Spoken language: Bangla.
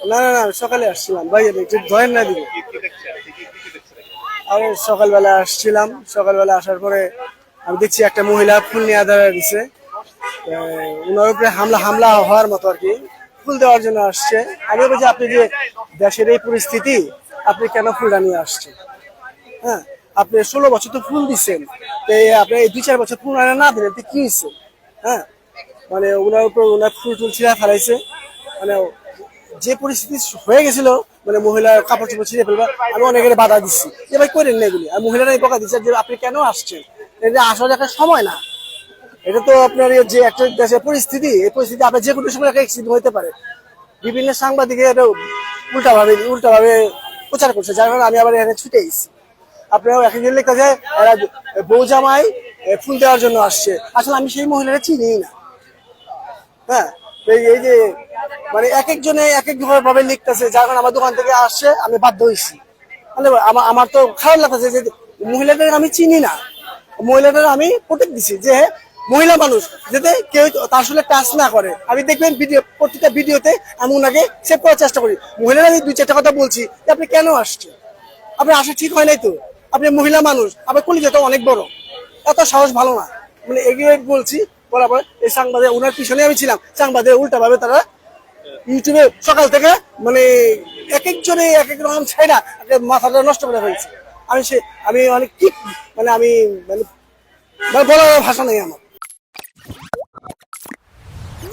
না না না সকালে আসছিলাম ভাই একটু ধরেন না দিকে আমি সকালবেলা আসছিলাম সকালবেলা আসার পরে আমি দেখছি একটা মহিলা ফুল নিয়ে দাঁড়িয়ে দিছে ওনার উপরে হামলা হামলা হওয়ার মতো আর কি ফুল দেওয়ার জন্য আসছে আমি বলছি আপনি যে দেশের এই পরিস্থিতি আপনি কেন ফুলটা নিয়ে আসছেন হ্যাঁ আপনি 16 বছর তো ফুল দিচ্ছেন আপনি এই 2-4 বছর ফুল না দিলেন কি হয়েছে হ্যাঁ মানে ওনার উপর ওনার ফুল টুল ছিঁড়া ফেলাইছে মানে যে পরিস্থিতি হয়ে গেছিল মানে মহিলার কাপড় চোপড় ছিঁড়ে ফেলবে আমি অনেকের বাধা দিচ্ছি যে ভাই করেন না এগুলি আর মহিলারাই বকা দিচ্ছে যে আপনি কেন আসছেন এটা আসার একটা সময় না এটা তো আপনার যে একটা দেশের পরিস্থিতি এই পরিস্থিতি আপনার যে কোনো সময় অ্যাক্সিডেন্ট হতে পারে বিভিন্ন সাংবাদিকে এটা উল্টাভাবে প্রচার করছে যার কারণে আমি আবার এখানে ছুটে এসেছি আপনারাও একই লেখা যায় এরা বউ জামাই ফুল দেওয়ার জন্য আসছে আসলে আমি সেই মহিলারা চিনি না হ্যাঁ এই যে মানে এক একজনে এক এক ভাবে লিখতেছে যার কারণে আমার দোকান থেকে আসছে আমি বাধ্য হয়েছি মানে আমার তো খারাপ লাগতেছে যে মহিলাদের আমি চিনি না মহিলাদের আমি প্রোটেক্ট দিছি যে মহিলা মানুষ যাতে কেউ তার সাথে টাচ না করে আমি দেখবেন ভিডিও প্রত্যেকটা ভিডিওতে আমি ওনাকে সেভ করার চেষ্টা করি মহিলারা আমি 2-4টা কথা বলছি যে আপনি কেন আসছেন আপনার আসা ঠিক হয় নাই তো আপনি মহিলা মানুষ আপনার কলিজাটা অনেক বড় এত সাহস ভালো না মানে এগিয়ে বলছি বরাবর এই সাংবাদিক ওনার পিছনে আমি ছিলাম সাংবাদিক উল্টা ভাবে তারা ইউটিউবে সকাল থেকে মানে এক একজনে এক এক রকম ছাইরা মাথাটা নষ্ট করে ফেলছে আমি অনেক কি মানে আমি মানে বলার ভাষা নেই আমার